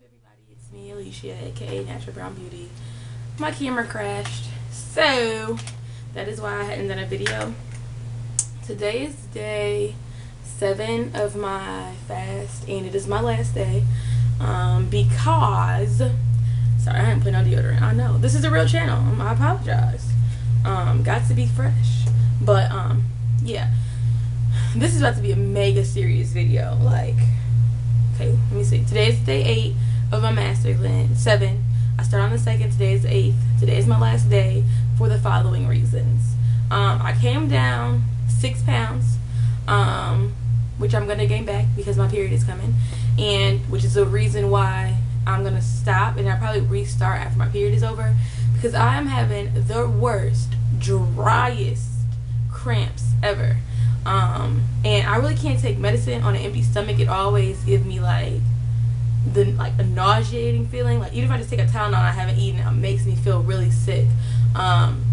Everybody, it's me, Alicia, aka Natural Brown Beauty. My camera crashed, so that is why I hadn't done a video. Today is day 7 of my fast, and it is my last day because, sorry, I haven't put on deodorant. I know, this is a real channel. I apologize. Got to be fresh, but yeah, this is about to be a mega serious video. Like, okay, let me see. Today is day 8 of my master plan. 7. I start on the 2nd. Today is the 8th. Today is my last day for the following reasons. I came down 6 pounds, which I'm gonna gain back because my period is coming, and which is the reason why I'm gonna stop and I'll probably restart after my period is over, because I am having the worst, driest cramps ever. And I really can't take medicine on an empty stomach. It always gives me like a nauseating feeling. Like even if I just take a Tylenol and I haven't eaten, it makes me feel really sick.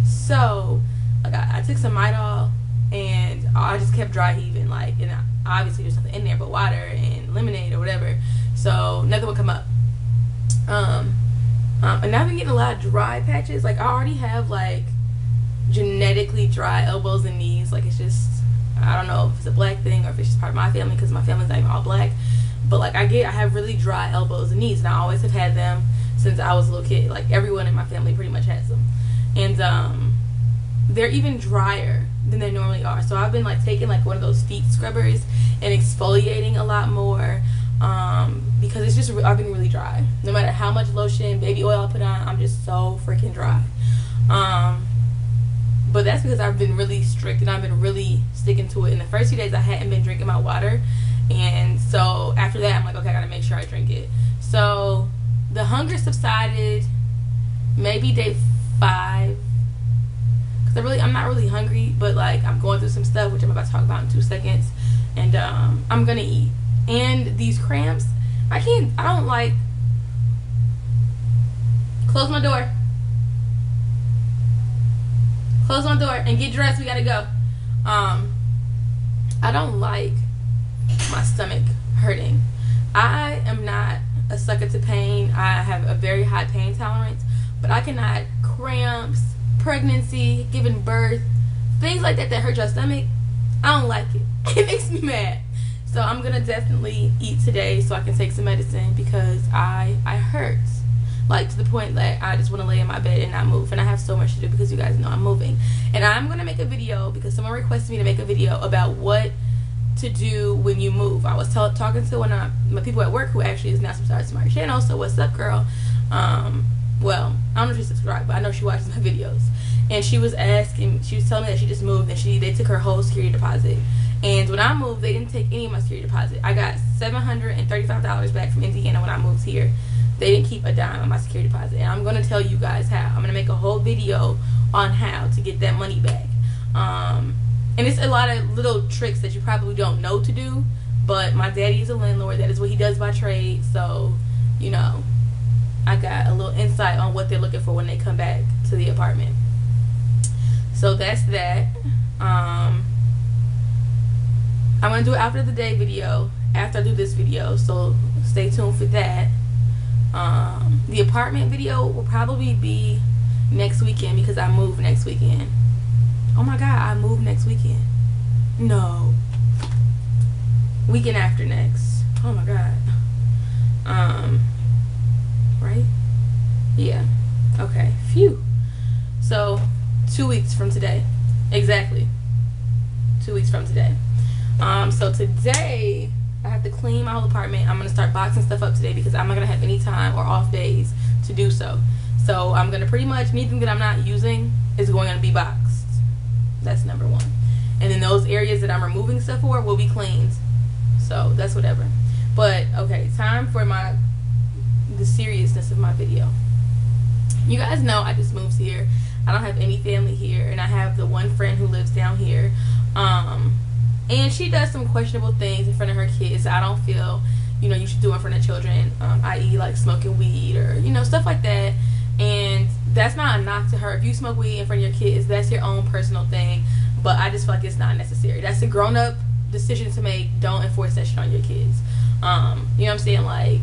So like I took some Midol and I just kept dry heaving, like, and obviously there's nothing in there but water and lemonade or whatever, so nothing would come up. And I've been getting a lot of dry patches. Like I already have like genetically dry elbows and knees. Like it's just, I don't know if it's a black thing or if it's just part of my family, because my family's not even all black, but like I have really dry elbows and knees, and I always have had them since I was a little kid. Like everyone in my family pretty much has them, and they're even drier than they normally are. So I've been like taking like one of those feet scrubbers and exfoliating a lot more, because it's just, I've been really dry. No matter how much lotion, baby oil I put on, I'm just so freaking dry. But that's because I've been really strict and I've been really sticking to it. In the first few days I hadn't been drinking my water, and so after that I'm like, okay, I gotta make sure I drink it. So the hunger subsided maybe day 5, because I'm not really hungry, but like I'm going through some stuff which I'm about to talk about in 2 seconds, and I'm gonna eat. And these cramps, I don't like, close my door and get dressed, we gotta go. I don't like my stomach hurting. I am not a sucker to pain. I have a very high pain tolerance, but I cannot, cramps, pregnancy, giving birth, things like that hurt your stomach, I don't like it. It makes me mad. So I'm gonna definitely eat today so I can take some medicine, because I hurt, like to the point that I just want to lay in my bed and not move. And I have so much to do because you guys know I'm moving. And I'm gonna make a video because someone requested me to make a video about what to do when you move. I was talking to one of my people at work who actually is now subscribed to my channel. So what's up, girl? Well, I don't know if she's subscribed, but I know she watches my videos. And she was telling me that she just moved and they took her whole security deposit. And when I moved, they didn't take any of my security deposit. I got $735 back from Indiana when I moved here. They didn't keep a dime on my security deposit. And I'm going to tell you guys how. I'm going to make a whole video on how to get that money back. And it's a lot of little tricks that you probably don't know to do. But my daddy is a landlord. That is what he does by trade. So, you know, I got a little insight on what they're looking for when they come back to the apartment. So that's that. I'm going to do it after the day video, after I do this video, so stay tuned for that. The apartment video will probably be next weekend because I move next weekend. Oh my god, I move next weekend. No. Weekend after next. Oh my god. Right? Yeah. Okay. Phew. So 2 weeks from today. Exactly. 2 weeks from today. So today I have to clean my whole apartment. I'm gonna start boxing stuff up today because I'm not gonna have any time or off days to do so. So I'm gonna pretty much, anything that I'm not using is going to be boxed. That's number 1. And then those areas that I'm removing stuff for will be cleaned. So that's whatever. But okay, time for the seriousness of my video. You guys know I just moved here. I don't have any family here, and I have the one friend who lives down here. And she does some questionable things in front of her kids I don't feel, you know, you should do in front of children, i.e. like smoking weed or, you know, stuff like that. And that's not a knock to her. If you smoke weed in front of your kids, that's your own personal thing. But I just feel like it's not necessary. That's a grown-up decision to make. Don't enforce that shit on your kids. You know what I'm saying? Like,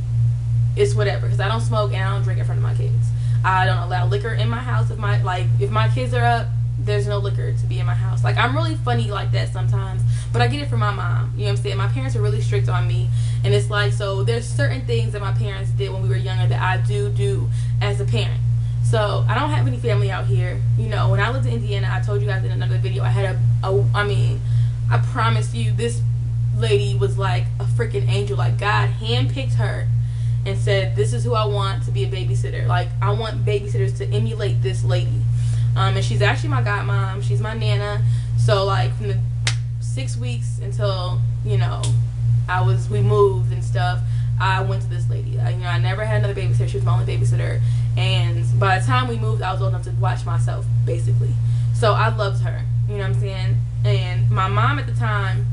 it's whatever, because I don't smoke and I don't drink in front of my kids. I don't allow liquor in my house. If my kids are up, there's no liquor to be in my house. Like, I'm really funny like that sometimes, but I get it from my mom. You know what I'm saying? My parents are really strict on me, and it's like, so there's certain things that my parents did when we were younger that I do as a parent. So I don't have any family out here. You know, when I lived in Indiana, I told you guys in another video, I had I promise you, this lady was like a freaking angel. Like, God handpicked her and said, this is who I want to be a babysitter. Like, I want babysitters to emulate this lady. And she's actually my godmom. She's my nana. So, like, from the 6 weeks until, you know, we moved and stuff, I went to this lady. I never had another babysitter. She was my only babysitter. And by the time we moved, I was old enough to watch myself, basically. So I loved her. You know what I'm saying? And my mom at the time,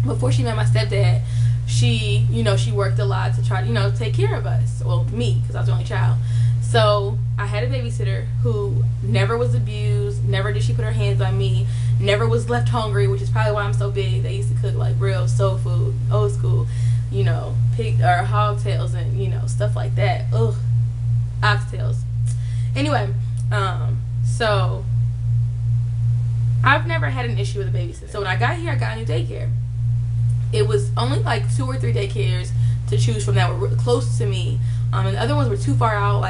before she met my stepdad, she worked a lot to try to, take care of us. Well, me, because I was the only child. So I had a babysitter who never was abused, never did she put her hands on me, never was left hungry, which is probably why I'm so big. They used to cook like real soul food, old school, pig or hog tails and, stuff like that. Ugh, oxtails. Anyway, so I've never had an issue with a babysitter. So when I got here, I got a new daycare. It was only like 2 or 3 daycares to choose from that were close to me. And the other ones were too far out,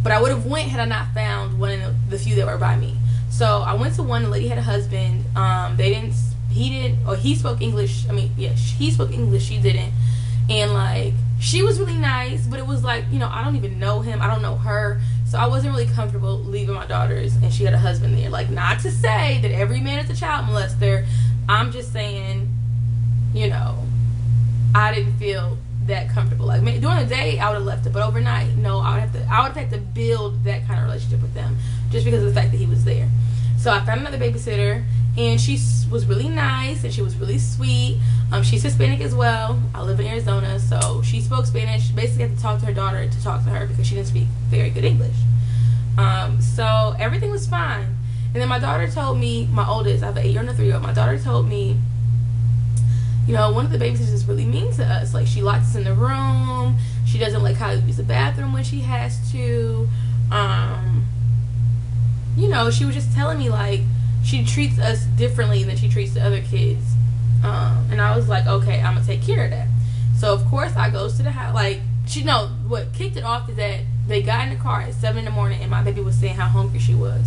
but I would have went had I not found one of the few that were by me. So I went to one. The lady had a husband. He spoke English. He spoke English, she didn't. And she was really nice, but it was I don't even know him, I don't know her, so I wasn't really comfortable leaving my daughters, and she had a husband there. Not to say that every man is a child molester, I'm just saying, I didn't feel that comfortable. During the day I would have left it, but overnight, no, I would have had to build that kind of relationship with them just because of the fact that he was there. So I found another babysitter, and she was really nice and she was really sweet. She's Hispanic as well. I live in Arizona, so she spoke Spanish. Basically, had to talk to her daughter to talk to her because she didn't speak very good English. So everything was fine. And then my daughter told me, my oldest, I have an 8-year-old and a 3-year-old. My daughter told me, one of the babysitters is really mean to us. She locks us in the room. She doesn't let Kylie use the bathroom when she has to. She was just telling me she treats us differently than she treats the other kids. And I was like, okay, I'm gonna take care of that. So of course I goes to the house. What kicked it off is that they got in the car at 7 in the morning, and my baby was saying how hungry she was.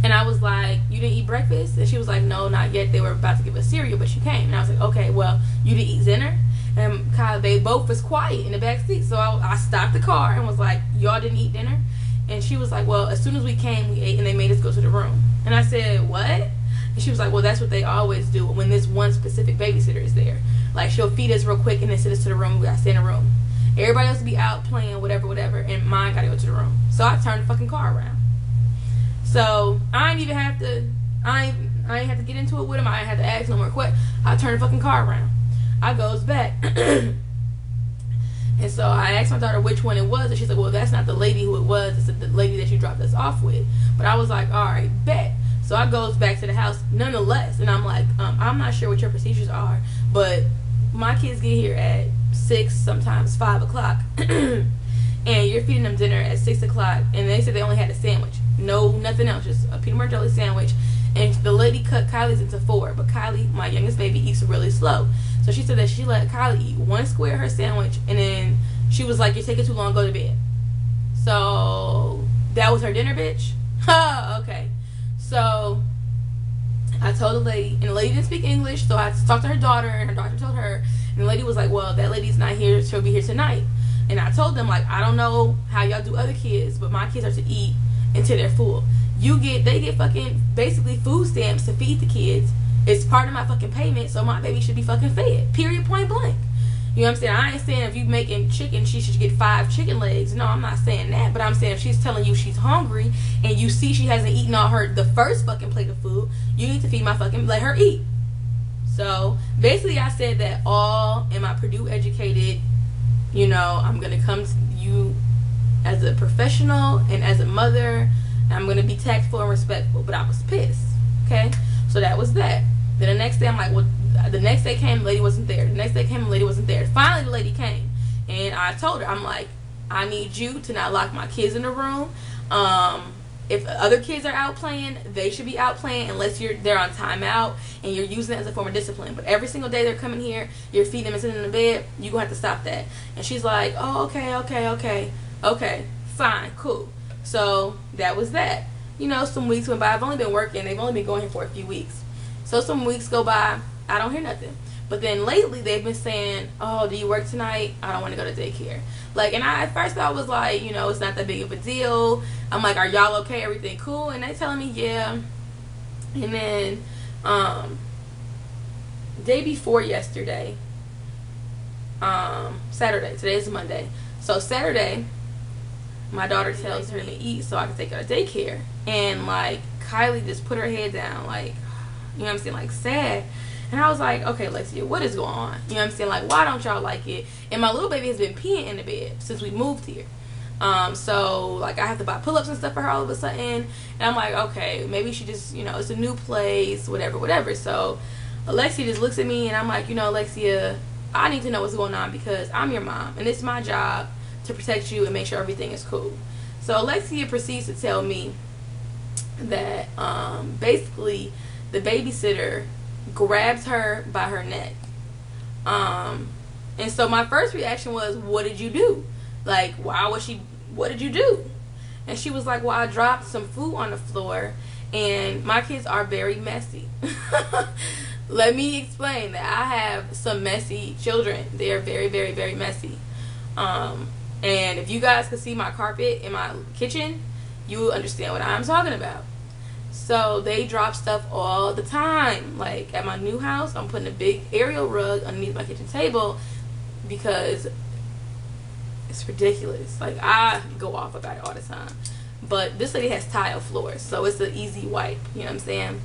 And I was like, you didn't eat breakfast? And she was like, no, not yet. They were about to give us cereal, but she came. And I was like, okay, well, you didn't eat dinner? And they both was quiet in the back seat. So I stopped the car and was like, y'all didn't eat dinner? And she was like, well, as soon as we came, we ate, and they made us go to the room. And I said, what? And she was like, well, that's what they always do when this one specific babysitter is there. She'll feed us real quick and then send us to the room. We gotta stay in the room. Everybody else will be out playing, whatever, and mine gotta go to the room. So I turned the fucking car around. So I ain't have to get into it with him. I ain't have to ask no more questions. I turned the fucking car around. I goes back. And so I asked my daughter which one it was, and she's like, well, that's not the lady who it was. It's the lady that you dropped us off with. But I was like, all right, bet. So I goes back to the house nonetheless, and I'm like, I'm not sure what your procedures are, but my kids get here at 6, sometimes 5 o'clock, and you're feeding them dinner at 6 o'clock, and they said they only had a sandwich. No, nothing else, just a peanut butter jelly sandwich. And the lady cut Kylie's into 4, but Kylie, my youngest baby, eats really slow. So she said that she let Kylie eat 1 square of her sandwich, and then she was like, you're taking too long, go to bed. So that was her dinner, bitch? Okay. So I told the lady, and the lady didn't speak English, so I talked to her daughter, and her daughter told her, and the lady was like, well, that lady's not here, she'll be here tonight. And I told them, I don't know how y'all do other kids, but my kids are to eat until they're full. They get fucking basically food stamps to feed the kids. It's part of my fucking payment, so my baby should be fucking fed. Period, point blank. You know what I'm saying? I ain't saying if you making chicken, she should get 5 chicken legs. No, I'm not saying that. But I'm saying if she's telling you she's hungry and you see she hasn't eaten the first fucking plate of food, you need to feed let her eat. So basically I said that am I Purdue educated, I'm going to come to you as a professional and as a mother. I'm going to be tactful and respectful. But I was pissed. Okay? So that was that. Then the next day I'm like, well, the next day came, the lady wasn't there. The next day came, the lady wasn't there. Finally the lady came. And I told her, I'm like, I need you to not lock my kids in the room. If other kids are out playing, they should be out playing unless they're on timeout and you're using it as a form of discipline. But every single day they're coming here, you're feeding them and sitting in the bed, you're going to have to stop that. And she's like, oh, okay, fine, cool. So that was that. You know, some weeks went by. I've only been working. They've only been going here for a few weeks. So some weeks go by. I don't hear nothing. But then lately they've been saying, oh, do you work tonight? I don't want to go to daycare. Like, and at first I was like, you know, it's not that big of a deal. I'm like, are y'all okay? Everything cool? And they telling me, yeah. And then, day before yesterday, Saturday. Today is Monday. So Saturday, my daughter tells her to eat so I can take her to daycare. And, like, Kylie just put her head down, like, you know what I'm saying, like, sad. And I was like, okay, Lexia, what is going on? You know what I'm saying? Like, why don't y'all like it? And my little baby has been peeing in the bed since we moved here. So, like, I have to buy pull-ups and stuff for her all of a sudden. And I'm like, okay, maybe she just, you know, it's a new place, whatever. So, Alexia just looks at me, and I'm like, you know, Alexia, I need to know what's going on because I'm your mom. And it's my job to protect you and make sure everything is cool. So, Alexia proceeds to tell me that, basically, the babysitter grabs her by her neck. And so my first reaction was, what did you do? Like, what did you do? And she was like, well, I dropped some food on the floor, and my kids are very messy. Let me explain that I have some messy children. They are very, very, very messy. And if you guys could see my carpet in my kitchen, you will understand what I'm talking about. So they drop stuff all the time. Like at my new house, I'm putting a big aerial rug underneath my kitchen table because it's ridiculous. Like I go off about it all the time. But this lady has tile floors, so it's an easy wipe. You know what I'm saying?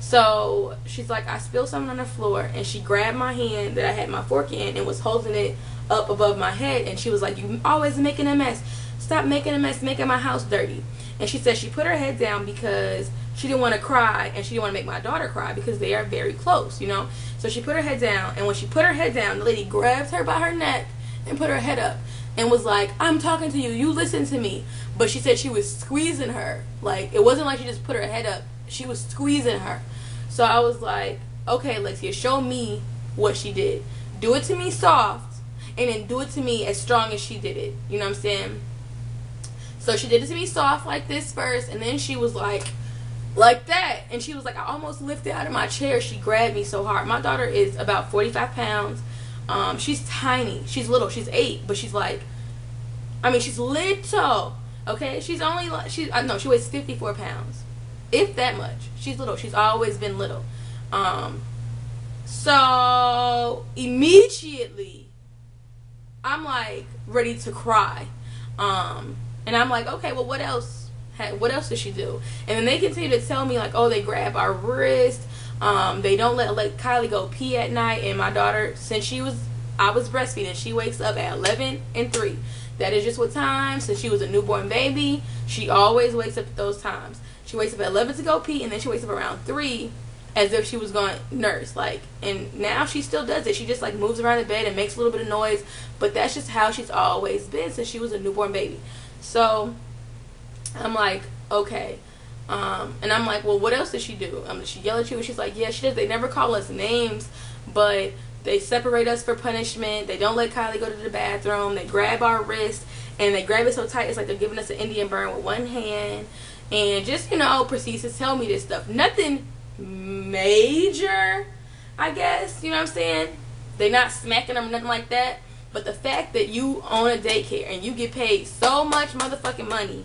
So she's like, I spilled something on the floor, and she grabbed my hand that I had my fork in and was holding it up above my head, and she was like, you always making a mess. Stop making a mess, making my house dirty. And she said she put her head down because she didn't want to cry, and she didn't want to make my daughter cry because they are very close, you know. So she put her head down, and when she put her head down, the lady grabbed her by her neck and put her head up and was like, I'm talking to you, you listen to me. But she said she was squeezing her. Like, it wasn't like she just put her head up. She was squeezing her. So I was like, okay, Alexia, show me what she did. Do it to me soft, and then do it to me as strong as she did it. You know what I'm saying? So she did it to me soft like this first, and then she was like that. And she was like, I almost lifted out of my chair. She grabbed me so hard. My daughter is about 45 pounds. She's tiny. She's little. She's 8, but she's like, I mean, she's little. Okay? She's only like, she weighs 54 pounds. If that much. She's little. She's always been little. So immediately I'm like ready to cry. And I'm like, okay, well, what else did she do? And then they continue to tell me, like, oh, they grab our wrist. They don't let Kylie go pee at night. And my daughter, since I was breastfeeding, she wakes up at 11 and 3. That is just what time. Since she was a newborn baby, she always wakes up at those times. She wakes up at 11 to go pee, and then she wakes up around 3 as if she was going to nurse. Like, and now she still does it. She just, like, moves around the bed and makes a little bit of noise. But that's just how she's always been since she was a newborn baby. So I'm like, okay. And I'm like, well, what else did she do? Did she yell at you? And she's like, yeah, she does. They never call us names, but they separate us for punishment. They don't let Kylie go to the bathroom. They grab our wrist, and they grab it so tight it's like they're giving us an Indian burn with one hand. And just, you know, proceeds to tell me this stuff. Nothing major, I guess. You know what I'm saying? They're not smacking them, nothing like that. But the fact that you own a daycare and you get paid so much motherfucking money,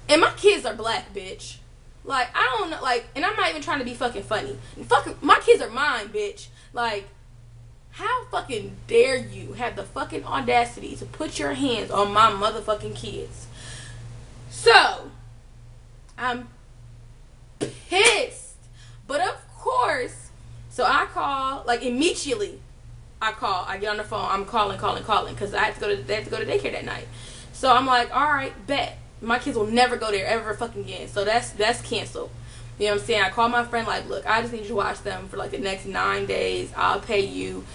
and my kids are black, bitch. Like, I don't know, like, and I'm not even trying to be fucking funny. Fucking, my kids are mine, bitch. Like, how fucking dare you have the fucking audacity to put your hands on my motherfucking kids? So, I'm pissed. But of course, so I call, like, immediately. I get on the phone, I'm calling, because they have to go to daycare that night. So I'm like, alright, bet. My kids will never go there ever fucking again. So that's canceled. You know what I'm saying? I call my friend, like, look, I just need you to watch them for like the next 9 days. I'll pay you.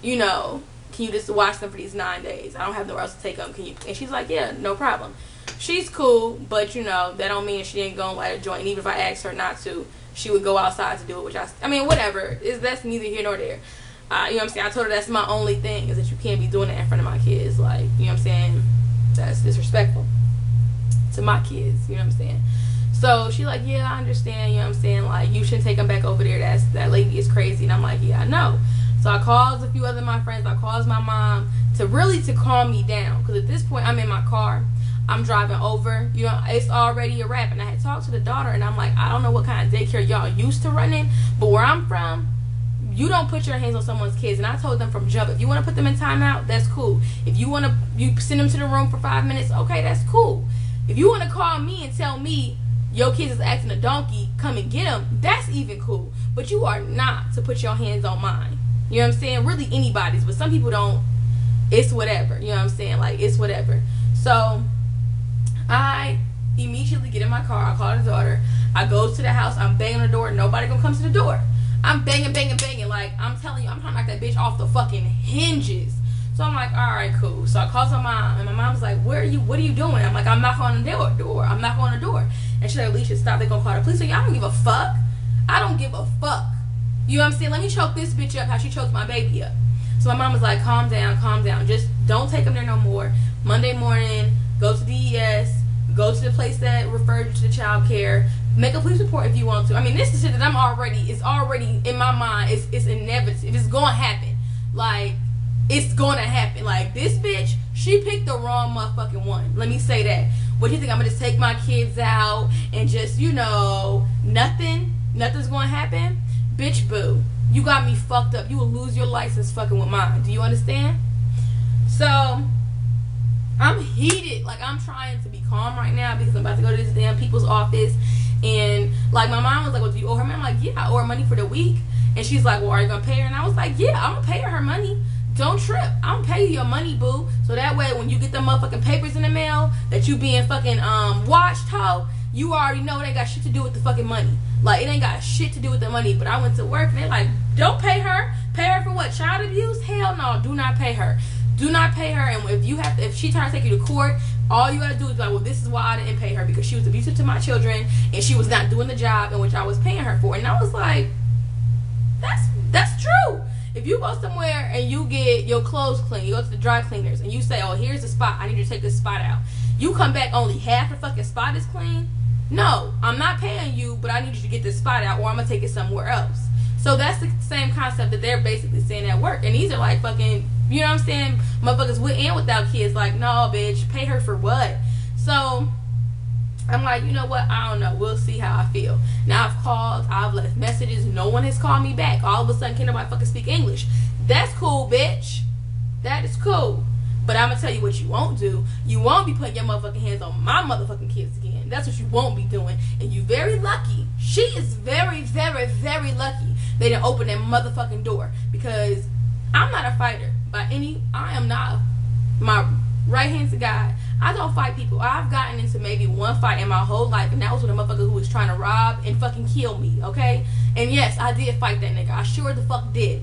you know, can you just watch them for these 9 days? I don't have nowhere else to take them. Can you? And she's like, yeah, no problem. She's cool, but you know, that don't mean she ain't gonna light a joint. And even if I asked her not to, she would go outside to do it, which I mean, whatever. That's neither here nor there. You know what I'm saying? I told her that's my only thing, is that you can't be doing that in front of my kids. Like, you know what I'm saying? That's disrespectful to my kids. You know what I'm saying? So she's like, yeah, I understand. You know what I'm saying? Like, you shouldn't take them back over there. That lady is crazy. And I'm like, yeah, I know. So I called a few other of my friends. I called my mom to calm me down. Because at this point, I'm in my car. I'm driving over. You know, it's already a wrap. And I had talked to the daughter, and I'm like, I don't know what kind of daycare y'all used to running, but where I'm from, you don't put your hands on someone's kids. And I told them from jump, if you want to put them in timeout, that's cool. If you want to, you send them to the room for 5 minutes, okay, that's cool. If you want to call me and tell me your kids is acting a donkey, come and get them, that's even cool. But you are not to put your hands on mine. You know what I'm saying? Really anybody's, but some people don't. It's whatever. You know what I'm saying? Like, it's whatever. So I immediately get in my car. I call the daughter. I go to the house. I'm banging the door. Nobody gonna come to the door. I'm banging. Like, I'm telling you, I'm trying to knock that bitch off the fucking hinges. So I'm like, all right, cool. So I called my mom, and my mom's like, where are you? What are you doing? I'm like, I'm knocking on the door. I'm knocking on the door. And she's like, Alicia, stop. They're gonna call the police. So y'all don't give a fuck. I don't give a fuck. You know what I'm saying? Let me choke this bitch up how she choked my baby up. So my mom was like, calm down. Just don't take them there no more. Monday morning, go to DES, go to the place that referred you to the child care, make a police report if you want to. I mean, this is shit that it's already in my mind. It's inevitable. It's gonna happen. Like, it's gonna happen. Like, this bitch, she picked the wrong motherfucking one. Let me say that. What do you think? I'm gonna just take my kids out and just, you know, nothing's gonna happen? Bitch, boo. You got me fucked up. You will lose your license fucking with mine. Do you understand? So I'm heated. Like, I'm trying to be calm right now because I'm about to go to this damn people's office. And like, my mom was like, well, do you owe her money? I'm like, yeah, I owe her money for the week. And she's like, well, are you gonna pay her? And I was like, yeah, I'm gonna pay her money. Don't trip. I'm gonna pay you your money, boo. So that way, when you get the motherfucking papers in the mail that you being fucking watched, hoe, you already know it ain't got shit to do with the fucking money. Like, it ain't got shit to do with the money. But I went to work and they're like, don't pay her. Pay her for what? Child abuse? Hell no. Do not pay her. Do not pay her. And if she tries to take you to court, all you gotta do is be like, well, this is why I didn't pay her, because she was abusive to my children and she was not doing the job in which I was paying her for. And I was like, that's true. If you go somewhere and you get your clothes clean, you go to the dry cleaners and you say, oh, here's the spot, I need you to take this spot out. You come back, only half the fucking spot is clean. No, I'm not paying you, but I need you to get this spot out, or I'm gonna take it somewhere else. So that's the same concept that they're basically saying at work. And these are like fucking, you know what I'm saying, motherfuckers with and without kids. Like, no, bitch, pay her for what? So I'm like, you know what? I don't know. We'll see how I feel. Now I've called, I've left messages. No one has called me back. All of a sudden, can't nobody fucking speak English. That's cool, bitch. That is cool. But I'm gonna tell you what you won't do. You won't be putting your motherfucking hands on my motherfucking kids again. That's what you won't be doing. And you very lucky. She is very, very, very lucky they didn't open that motherfucking door. Because I'm not a fighter. I am not. My right hand to God, I don't fight people. I've gotten into maybe one fight in my whole life, and that was with a motherfucker who was trying to rob and fucking kill me, okay? And yes, I did fight that nigga. I sure the fuck did.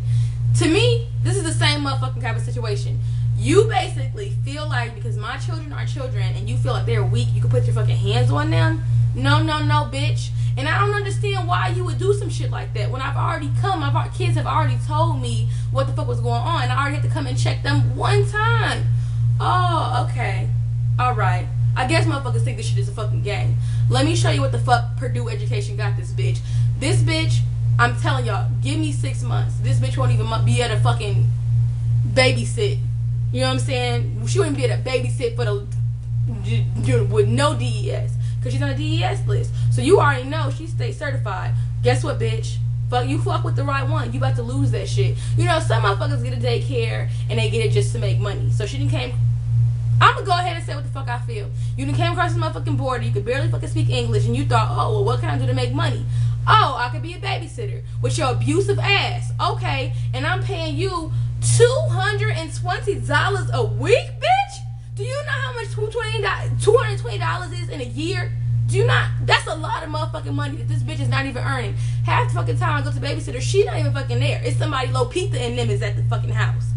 To me, this is the same motherfucking type of situation. You basically feel like because my children are children and you feel like they're weak, you can put your fucking hands on them. No, bitch. And I don't understand why you would do some shit like that when I've already come. My kids have already told me what the fuck was going on. I already had to come and check them one time. Oh, okay. Alright. I guess motherfuckers think this shit is a fucking game. Let me show you what the fuck Purdue education got this bitch. This bitch, I'm telling y'all, give me 6 months. This bitch won't even be able to fucking babysit. You know what I'm saying? She wouldn't be able to babysit for with no DES. Because she's on a DES list. So you already know she stays certified. Guess what, bitch? You fuck with the right one. You about to lose that shit. You know, some motherfuckers get a daycare and they get it just to make money. So she done came. I'm gonna go ahead and say what the fuck I feel. You done came across this motherfucking border. You could barely fucking speak English. And you thought, oh, well, what can I do to make money? Oh, I could be a babysitter with your abusive ass. Okay. And I'm paying you $220 a week, bitch? Do you know how much $220 is in a year? Do you not? That's a lot of motherfucking money that this bitch is not even earning. Half the fucking time I go to babysitter, she not even fucking there. It's somebody Lopita and them is at the fucking house.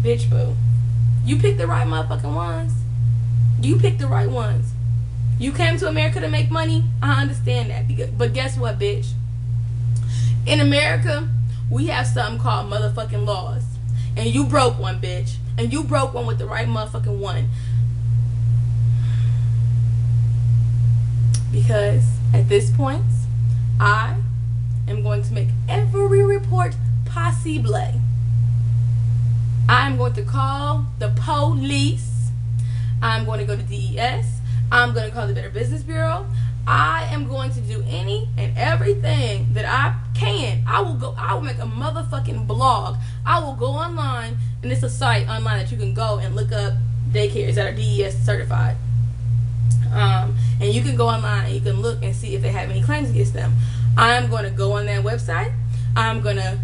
Bitch, boo. You picked the right motherfucking ones. You picked the right ones. You came to America to make money. I understand that. But guess what, bitch? In America, we have something called motherfucking laws. And you broke one, bitch. And you broke one with the right motherfucking one. Because at this point, I am going to make every report possible. I'm going to call the police. I'm going to go to DES. I'm going to call the Better Business Bureau. I am going to do any and everything that I can. I will make a motherfucking blog. I will go online, and it's a site online that you can go and look up daycares that are DES certified. And you can go online and you can look and see if they have any claims against them. I'm going to go on that website. I'm going to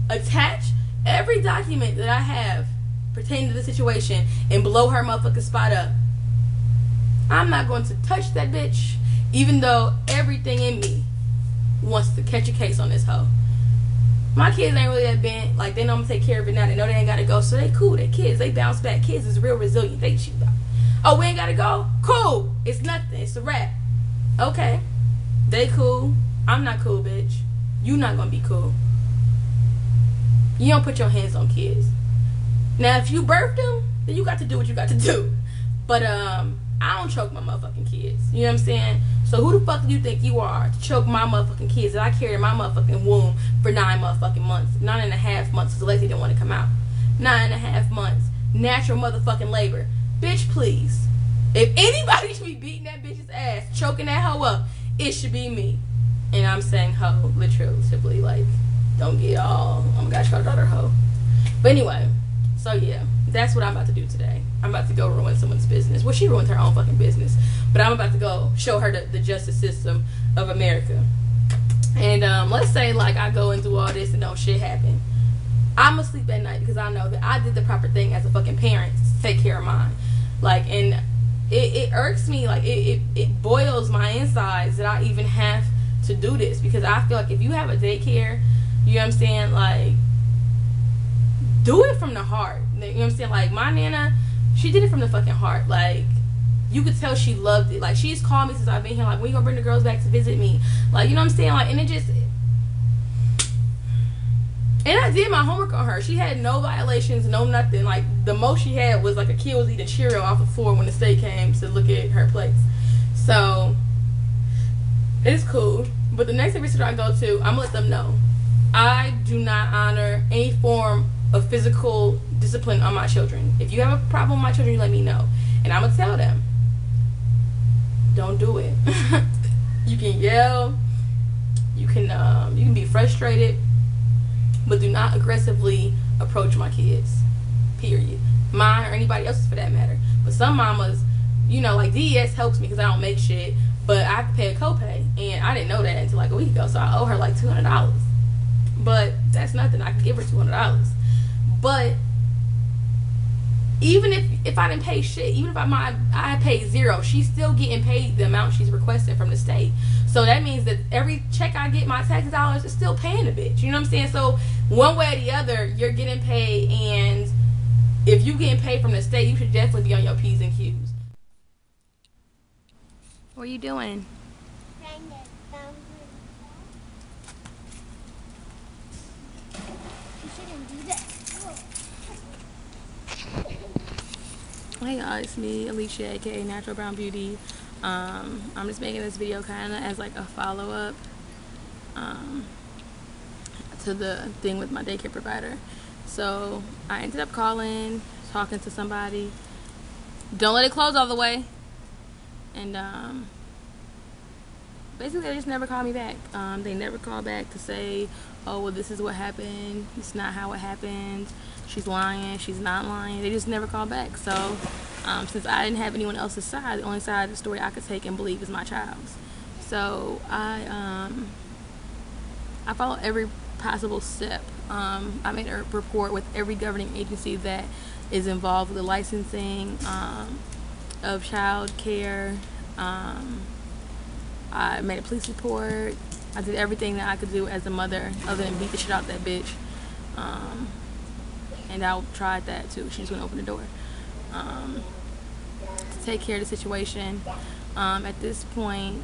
attach every document that I have pertaining to the situation and blow her motherfucking spot up. I'm not going to touch that bitch, even though everything in me wants to catch a case on this hoe. My kids ain't really that bent. Like, they know I'm going to take care of it now. They know they ain't got to go. So they cool. They kids. They bounce back. Kids is real resilient. They shoot up. Oh, we ain't got to go? Cool. It's nothing. It's a wrap. Okay. They cool. I'm not cool, bitch. You not going to be cool. You don't put your hands on kids. Now, if you birthed them, then you got to do what you got to do. But, I don't choke my motherfucking kids. You know what I'm saying? So who the fuck do you think you are to choke my motherfucking kids that I carried in my motherfucking womb for 9 motherfucking months? 9.5 months because Alexi didn't want to come out. 9.5 months. Natural motherfucking labor. Bitch, please. If anybody should be beating that bitch's ass, choking that hoe up, it should be me. And I'm saying hoe, literally, like, don't get all, oh my gosh, call her daughter hoe. But anyway, so yeah, that's what I'm about to do today. I'm about to go ruin someone's business. Well, she ruined her own fucking business. But I'm about to go show her the justice system of America. And let's say, like, I go and do all this and no shit happen. I'm gonna sleep at night because I know that I did the proper thing as a fucking parent to take care of mine. Like, and it irks me, like, it boils my insides that I even have to do this. Because I feel like if you have a daycare, you know what I'm saying, like, do it from the heart. You know what I'm saying? Like, my Nana, she did it from the fucking heart. Like, you could tell she loved it. Like, she's called me since I've been here, like, when you gonna bring the girls back to visit me? Like, you know what I'm saying? Like, and it just... And I did my homework on her. She had no violations, no nothing. Like, the most she had was, like, a kid was eating Cheerio off the floor when the state came to look at her plates. So, it's cool. But the next babysitter I go to, I'm gonna let them know. I do not honor any form of physical discipline on my children. If you have a problem with my children, you let me know. And I'm gonna tell them, don't do it. You can yell, you can be frustrated, but do not aggressively approach my kids. Period. Mine or anybody else's for that matter. But some mamas, you know, like DES helps me because I don't make shit, but I have to pay a copay, and I didn't know that until like a week ago. So I owe her like $200. But that's nothing. I can give her $200. But even if I didn't pay shit, even if I paid zero, she's still getting paid the amount she's requesting from the state. So that means that every check I get, my tax dollars, is still paying a bitch. You know what I'm saying? So one way or the other, you're getting paid, and if you getting paid from the state, you should definitely be on your P's and Q's. What are you doing? Hey guys, it's me, Alicia, aka Natural Brown Beauty. I'm just making this video kind of as like a follow-up to the thing with my daycare provider. So I ended up calling, talking to somebody. Don't let it close all the way. And basically they just never called me back. They never called back to say, oh, well, this is what happened. It's not how it happened. She's lying. She's not lying. They just never called back. So since I didn't have anyone else's side, the only side of the story I could take and believe is my child's. So I followed every possible step. I made a report with every governing agency that is involved with the licensing, of child care. I made a police report. I did everything that I could do as a mother other than beat the shit out that bitch. And I tried that too. She just wouldn't open the door. To take care of the situation. At this point,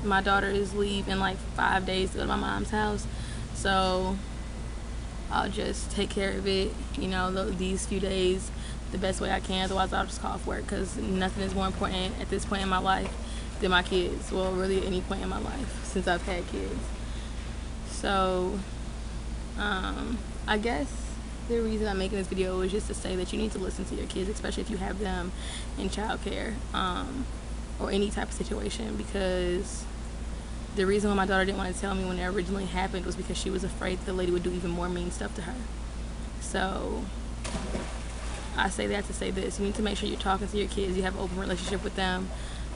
my daughter is leaving in like 5 days to go to my mom's house. So I'll just take care of it, you know, these few days the best way I can. Otherwise, I'll just call off work because nothing is more important at this point in my life than my kids. Well, really any point in my life since I've had kids. So, I guess the reason I'm making this video is just to say that you need to listen to your kids, especially if you have them in childcare, or any type of situation, because the reason why my daughter didn't want to tell me when it originally happened was because she was afraid the lady would do even more mean stuff to her. So I say that to say this: you need to make sure you're talking to your kids, you have an open relationship with them,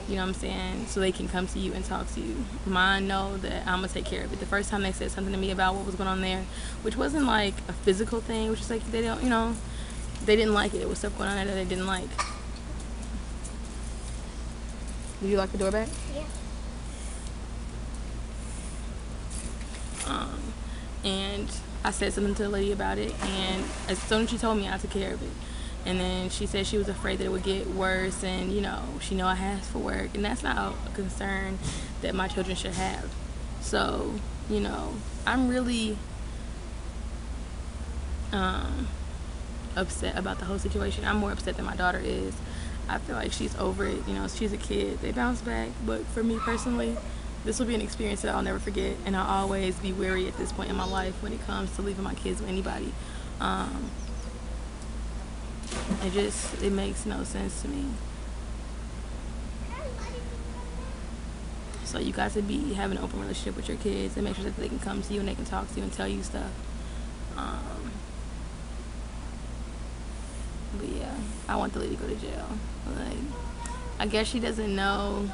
you know what I'm saying, so they can come to you and talk to you. Mine know that I'm gonna take care of it. The first time they said something to me about what was going on there, which wasn't like a physical thing, which is like they don't, you know, they didn't like it. It was stuff going on there that they didn't like. Did you lock the door back? Yeah. And I said something to the lady about it, and as soon as she told me, I took care of it. And then she said she was afraid that it would get worse, and you know, she know I asked for work, and that's not a concern that my children should have. So, you know, I'm really upset about the whole situation. I'm more upset than my daughter is. I feel like she's over it, you know, she's a kid, they bounce back. But for me personally, this will be an experience that I'll never forget, and I'll always be wary at this point in my life when it comes to leaving my kids with anybody. It makes no sense to me. So you got to be having an open relationship with your kids and make sure that they can come to you and they can talk to you and tell you stuff. But yeah, I want the lady to go to jail. Like, I guess she doesn't know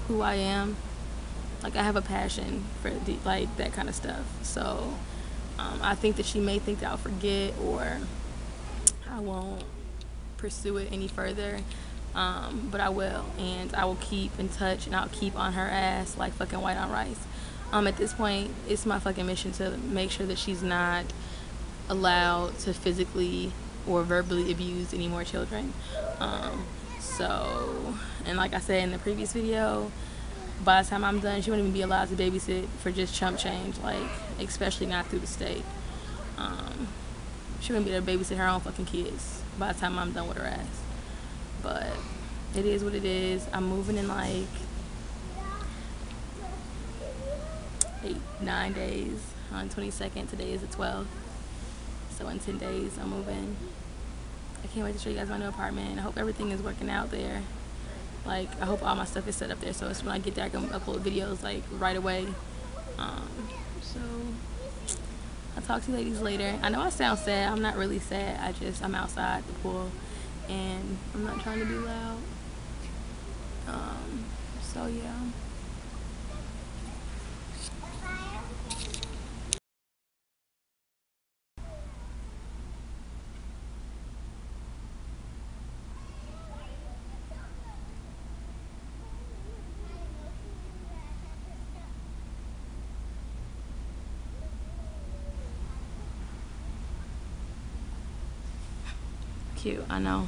who I am. Like, I have a passion for like that kind of stuff. So I think that she may think that I'll forget or I won't pursue it any further. But I will, and I will keep in touch, and I'll keep on her ass like fucking white on rice. At this point, it's my fucking mission to make sure that she's not allowed to physically or verbally abuse any more children. And like I said in the previous video, by the time I'm done, she won't even be allowed to babysit for just chump change, like, especially not through the state. She wouldn't be able to babysit her own fucking kids by the time I'm done with her ass. But it is what it is. I'm moving in like 8-9 days. On 22nd, today is the 12th. So in 10 days, I'm moving. I can't wait to show you guys my new apartment. I hope everything is working out there. Like, I hope all my stuff is set up there, so it's when I get there I can upload videos like right away. So I'll talk to you ladies later. I know I sound sad. I'm not really sad. I'm outside the pool and I'm not trying to be loud. So yeah. Cute, I know.